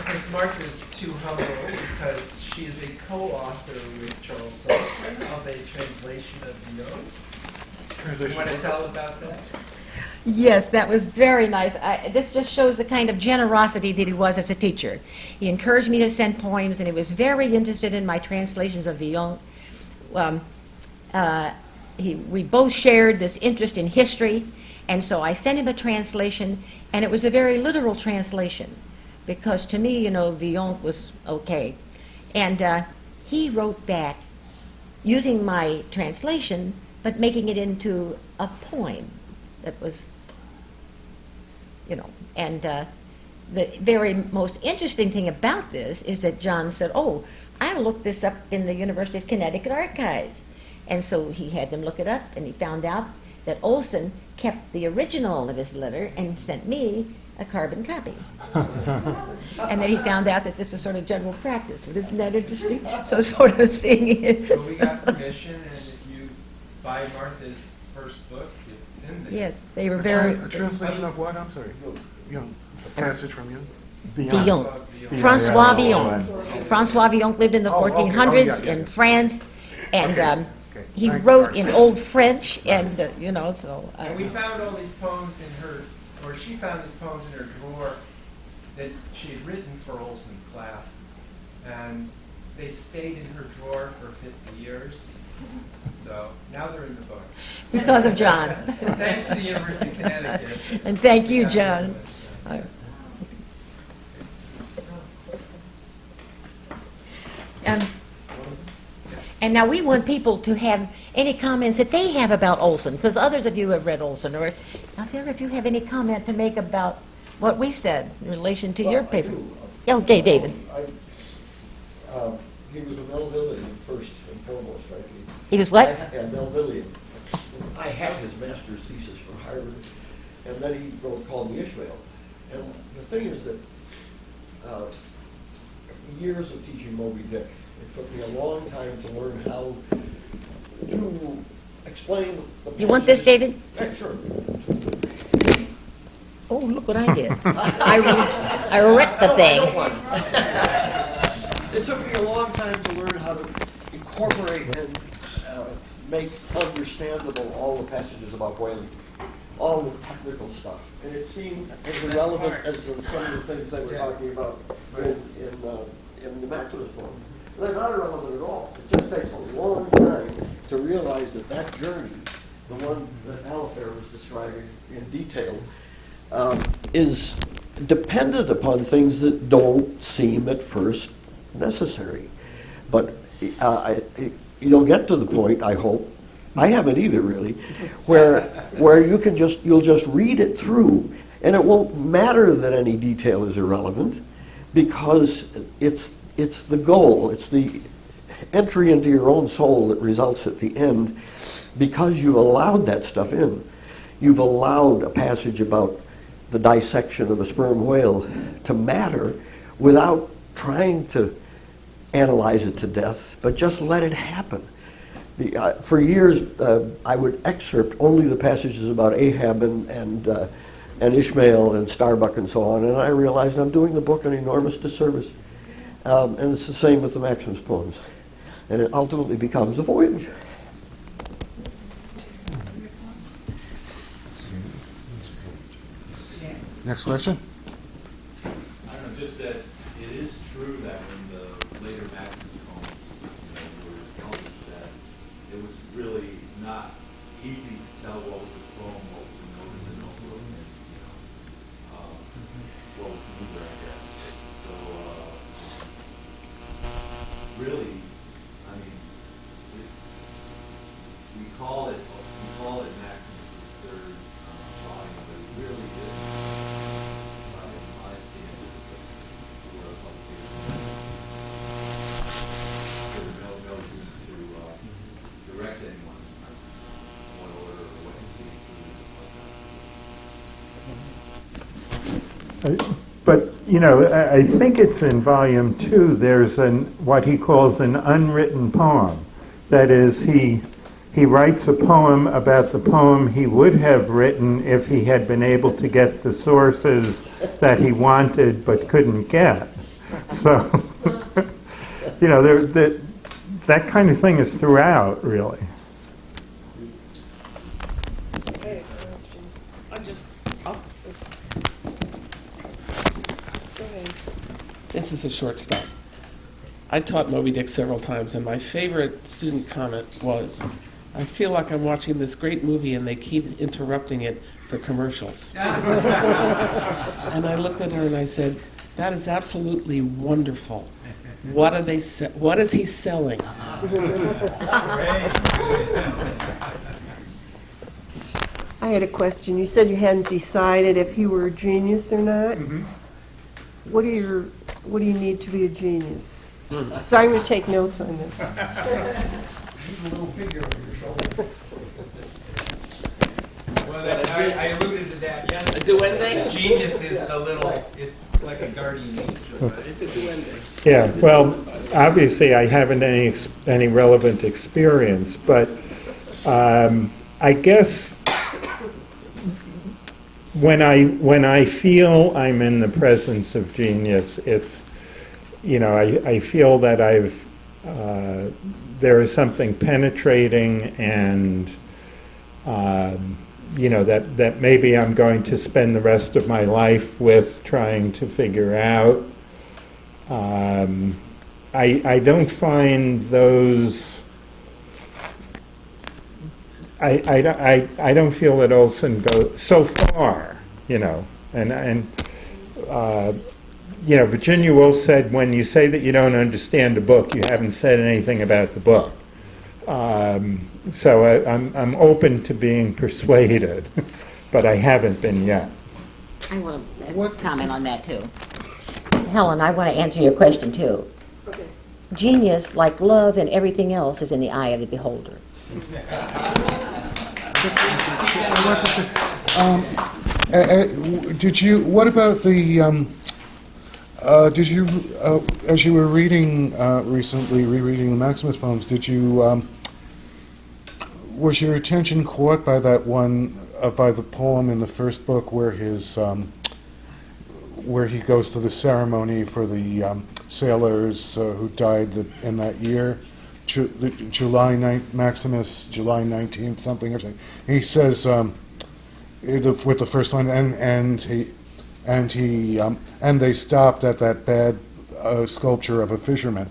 think Martha's too humble because she is a co-author with Charles Olson of a translation of the Ode. You want to tell about that? Yes, that was very nice. This just shows the kind of generosity that he was as a teacher. He encouraged me to send poems, and he was very interested in my translations of Villon. We both shared this interest in history, and so I sent him a translation, and it was a very literal translation, because to me, you know, Villon was okay. And he wrote back using my translation, but making it into a poem that was, you know, and the very most interesting thing about this is that John said, oh, I looked this up in the University of Connecticut archives. And so he had them look it up, and he found out that Olson kept the original of his letter and sent me a carbon copy. And then he found out that this is sort of general practice. Isn't that interesting? So sort of seeing it. So we got permission, and if you buy Martha's first book, it's in there. Yes, they were very... A translation of what? I'm sorry. A passage from you? Villon. Francois Villon. Francois Villon lived in the Oh, okay. 1400s Oh, yeah. in France, and Okay. he Thanks, wrote sorry. in Old French, and so. And we found all these poems in her, or she found these poems in her drawer that she had written for Olson's classes. And they stayed in her drawer for 50 years. So now they're in the book. Because of John. Thanks to the University of Connecticut. And thank you, John. And now we want people to have any comments that they have about Olson, because others of you have read Olson, or if either of you have any comment to make about what we said in relation to your paper. Okay, David. He was a Melvillian first and foremost, right? He was what? Yeah, Melvillian. I have his master's thesis from Harvard, and then he wrote Call Me Ishmael. And the thing is that years of teaching Moby Dick, it took me a long time to learn how to explain the You want this, passages. David? Yeah, sure. Oh, look what I did. I wrecked the thing. It took me a long time to learn how to incorporate and make understandable all the passages about whaling, all the technical stuff. And it seemed as irrelevant as some of the things they were talking about in the McDonough poem. They're not irrelevant at all. It just takes a long time to realize that that journey, the one that Alifair was describing in detail, is dependent upon things that don't seem at first necessary. But you'll get to the point, I hope, I haven't either really, where you'll just read it through, and it won't matter that any detail is irrelevant, because it's the goal, it's the entry into your own soul that results at the end, because you've allowed that stuff in. You've allowed a passage about the dissection of a sperm whale to matter without trying to analyze it to death, but just let it happen. For years, I would excerpt only the passages about Ahab and Ishmael and Starbuck and so on, and I realized I'm doing the book an enormous disservice. And it's the same with the Maximus poems. And it ultimately becomes a voyage. Next question? I don't know, just that it is true that when the later Maximus poems were published, that it was really not easy to tell what was a poem, what was a note in the notebook, and what was neither, I guess. So really, I mean, we call it Maximus's third volume, but it really is. My standards of word publication. There are no notes to direct anyone in what order or what to be included. But, you know, I think it's in volume 2, there's what he calls an unwritten poem. That is, he writes a poem about the poem he would have written if he had been able to get the sources that he wanted but couldn't get. So, you know, that kind of thing is throughout, really. Okay, question. I'm just, go ahead. This is a short stop. I taught Moby Dick several times, and my favorite student comment was, I feel like I'm watching this great movie and they keep interrupting it for commercials. And I looked at her and I said, that is absolutely wonderful. What are they? What is he selling? I had a question. You said you hadn't decided if you were a genius or not. Mm-hmm. What do you need to be a genius? So I'm going to take notes on this. Use a little figure on your shoulder. Well, I alluded to that yesterday. A duende? Genius is the little, it's like a guardian angel, but it's a duende. Yeah, well, obviously I haven't any relevant experience, but I guess when I feel I'm in the presence of genius, it's, I feel that there is something penetrating and, that maybe I'm going to spend the rest of my life with trying to figure out. I don't find those. I don't feel that Olson goes so far, and Virginia Woolf said, when you say that you don't understand a book, you haven't said anything about the book. So I'm open to being persuaded, but I haven't been yet. I want to comment on that, too. Helen, I want to answer your question, too. Okay. Genius, like love and everything else, is in the eye of the beholder. What to say? Did you? What about the? Did you, as you were reading recently, rereading the Maximus poems, did you? Was your attention caught by that one, by the poem in the first book where where he goes to the ceremony for the sailors who died in that year? Maximus, July 19th, something or something. He says with the first line, and they stopped at that bad sculpture of a fisherman,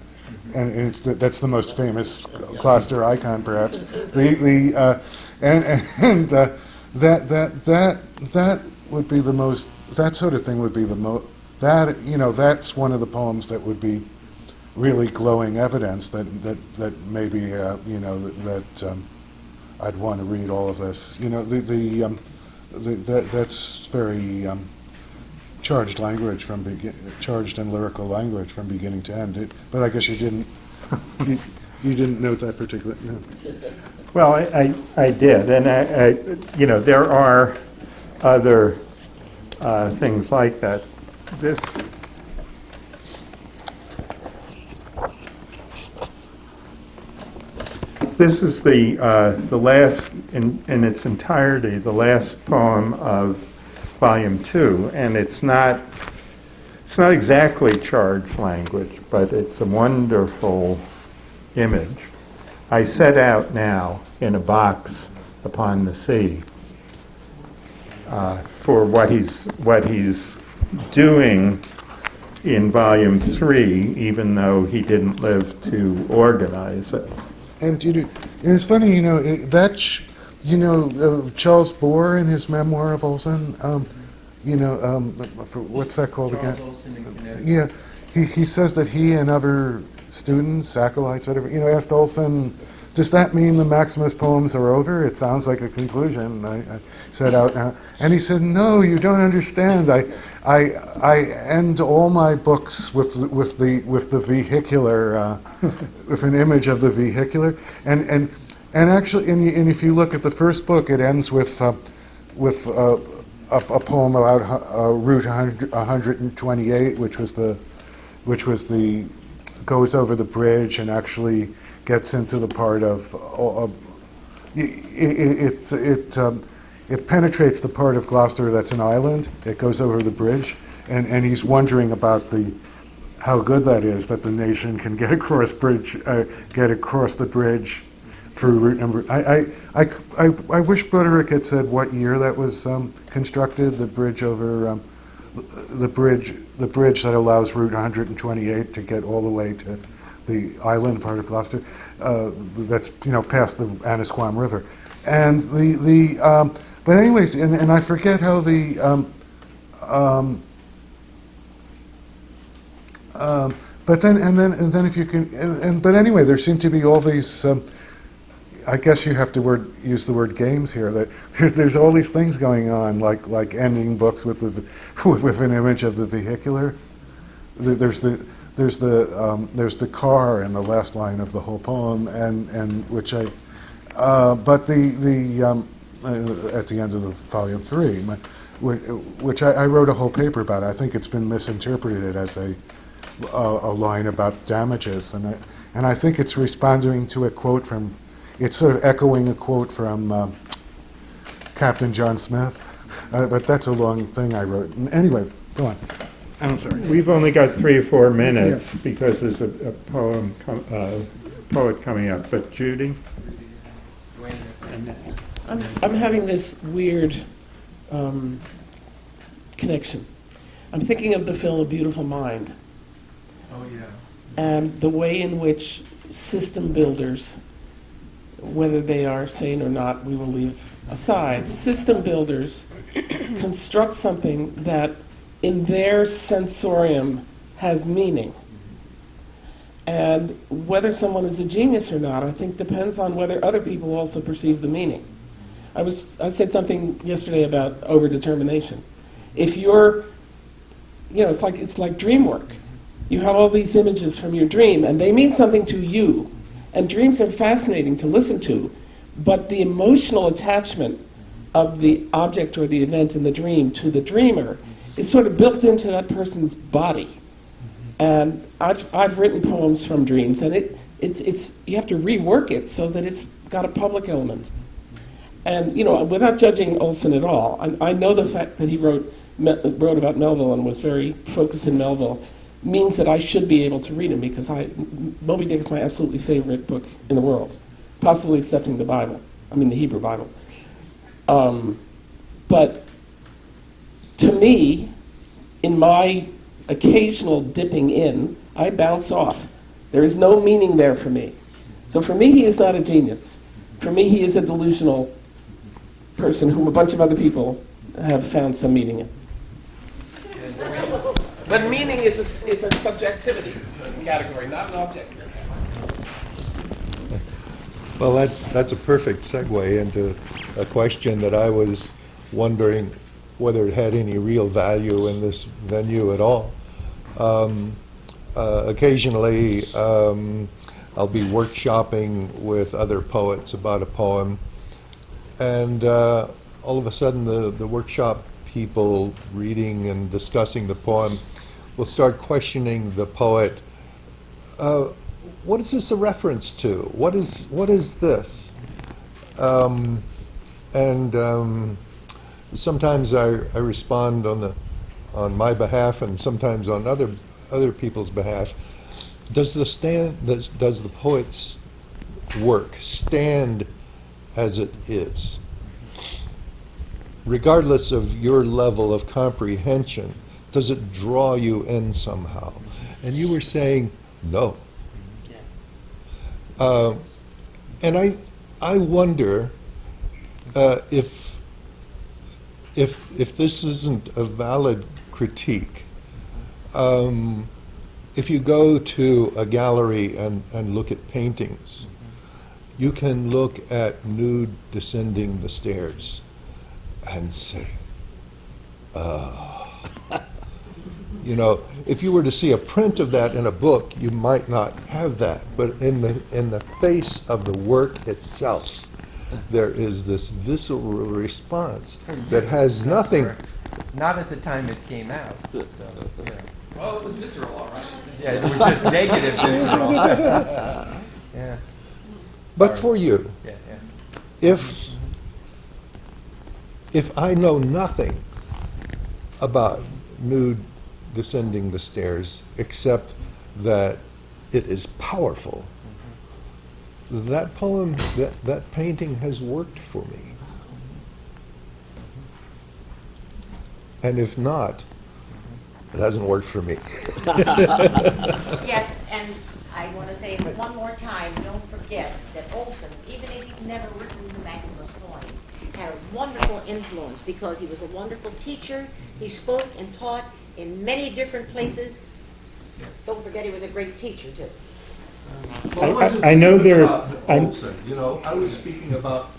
and that's the most famous Gloucester icon, perhaps. That would be the most. That sort of thing would be the most. That's one of the poems that would be really glowing evidence that maybe that I'd want to read all of this. That's very charged language charged and lyrical language from beginning to end. But I guess you didn't you didn't note that particular. No. Well, I did, and there are other things like that. This is the last, in its entirety, the last poem of Volume 2, and it's not exactly charged language, but it's a wonderful image. I set out now in a box upon the sea for what he's doing in Volume 3, even though he didn't live to organize it. And it's funny, Charles Bohr in his memoir of Olson, what's that called again? Charles Olson in Connecticut. Yeah, he says that he and other students, acolytes, whatever, asked Olson, does that mean the Maximus poems are over? It sounds like a conclusion. I said out now, and he said, no, you don't understand. I end all my books with the vehicular, with an image of the vehicular, and actually, and if you look at the first book, it ends with a poem about Route 128, which goes over the bridge and actually gets into the part of it penetrates the part of Gloucester that's an island. It goes over the bridge, and he's wondering about how good that is that the nation can get across the bridge through route number. I wish Broderick had said what year that was constructed. The bridge over the bridge that allows Route 128 to get all the way to the island part of Gloucester. That's past the Annisquam River, and but anyways, and I forget how but then if you can, but anyway, there seem to be all these. I guess you have to use the word games here. That there's all these things going on, like ending books with an image of the vehicular. There's the car in the last line of the whole poem, and which but at the end of the volume 3, which I wrote a whole paper about. I think it's been misinterpreted as a line about damages, and I think it's responding to a quote from. It's sort of echoing a quote from Captain John Smith, but that's a long thing I wrote. Anyway, go on. I'm sorry. We've only got 3 or 4 minutes because there's a poet coming up. But Judy? I'm having this weird connection. I'm thinking of the film A Beautiful Mind. Oh, yeah. And the way in which system builders, whether they are sane or not, we will leave aside, system builders construct something that in their sensorium has meaning. And whether someone is a genius or not, I think depends on whether other people also perceive the meaning. I said something yesterday about overdetermination. If you're, it's like dream work. You have all these images from your dream, and they mean something to you. And dreams are fascinating to listen to, but the emotional attachment of the object or the event in the dream to the dreamer is sort of built into that person's body. And I've written poems from dreams, and it's you have to rework it so that it's got a public element. And without judging Olson at all, I know the fact that he wrote about Melville and was very focused in Melville means that I should be able to read him, because Moby Dick is my absolutely favorite book in the world, possibly excepting the Bible. I mean the Hebrew Bible. But to me, in my occasional dipping in, I bounce off. There is no meaning there for me. So for me, he is not a genius. For me, he is a delusional person whom a bunch of other people have found some meaning in. But meaning is a subjectivity category, not an object. Well, that's a perfect segue into a question that I was wondering whether it had any real value in this venue at all. Occasionally, I'll be workshopping with other poets about a poem, and all of a sudden the workshop people reading and discussing the poem will start questioning the poet. What is this a reference to? What is this? Sometimes I respond on my behalf, and sometimes on other people's behalf. Does the poet's work stand as it is, regardless of your level of comprehension? Does it draw you in somehow? And you were saying no. And I wonder if this isn't a valid critique. If you go to a gallery and look at paintings, you can look at nude descending the stairs and say, if you were to see a print of that in a book, you might not have that. But in the face of the work itself, there is this visceral response that has nothing. Not at the time it came out. So, yeah. Well, it was visceral, all right. Yeah, it was just negative visceral. Yeah. But for you, yeah. if I know nothing about nude descending the stairs, except that it is powerful, that poem, that painting has worked for me. And if not, it hasn't worked for me. Yes, and I want to say one more time, don't forget that Olson, even if he'd never written the Maximus poems, had a wonderful influence because he was a wonderful teacher. He spoke and taught in many different places. Don't forget he was a great teacher, too. Well, I know there. Olson, I was speaking about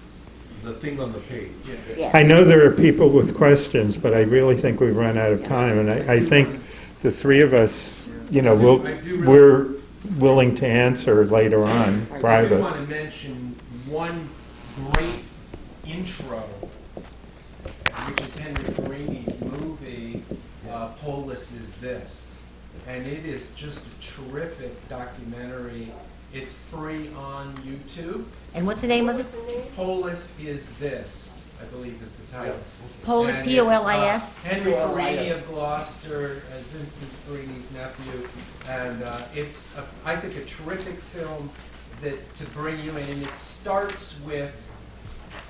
the thing on the page. Yes. I know there are people with questions, but I really think we've run out of time, and I think the three of us, we're willing to answer later on, I do private. want to mention one great intro, which is Henry Fellini's movie, Polis Is This. And it is just a terrific documentary. It's free on YouTube. And what's the name of it? Polis Is This. I believe is the title. Polis, And P-O-L-I-S? it's, Henry Farini of Gloucester as Vincent Farini's nephew, and it's, I think, a terrific film that to bring you in. And it starts with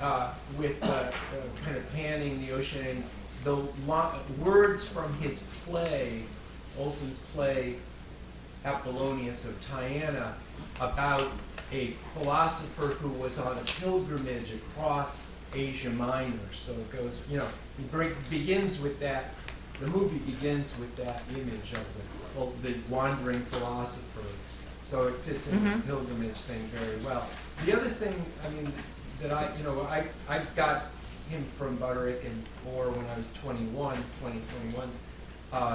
kind of panning the ocean and the words from his play, Olson's play, Apollonius of Tyana, about a philosopher who was on a pilgrimage across Asia Minor. So it goes, begins with that. The movie begins with that image of the wandering philosopher. So it fits in the pilgrimage thing very well. The other thing, that I got him from Butterick and Moore when I was 21.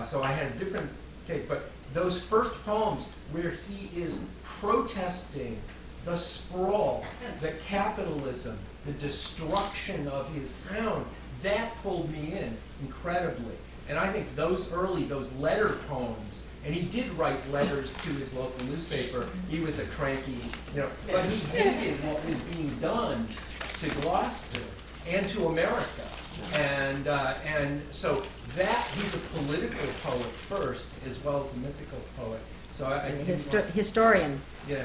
So I had a different take, but those first poems where he is protesting the sprawl, the capitalism, the destruction of his town, that pulled me in incredibly. And I think those letter poems, and he did write letters to his local newspaper. He was a cranky, but he hated what was being done to Gloucester and to America. And so that he's a political poet first as well as a mythical poet. So I think Historian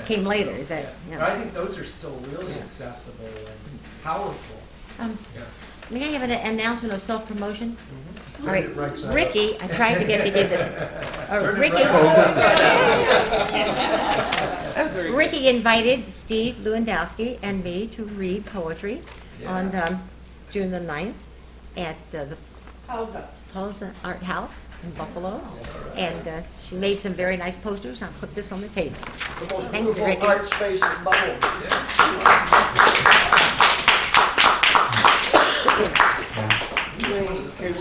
came later, is that? But I think those are still really accessible and powerful. May I have an announcement of self-promotion? All right, Right side Ricky, I tried to give this. Ricky invited Steve Lewandowski and me to read poetry on June the 9th at the Olson Art House in Buffalo. And she made some very nice posters, and I'll put this on the table. The most Thank you, beautiful Ricky. art space in Buffalo. Okay,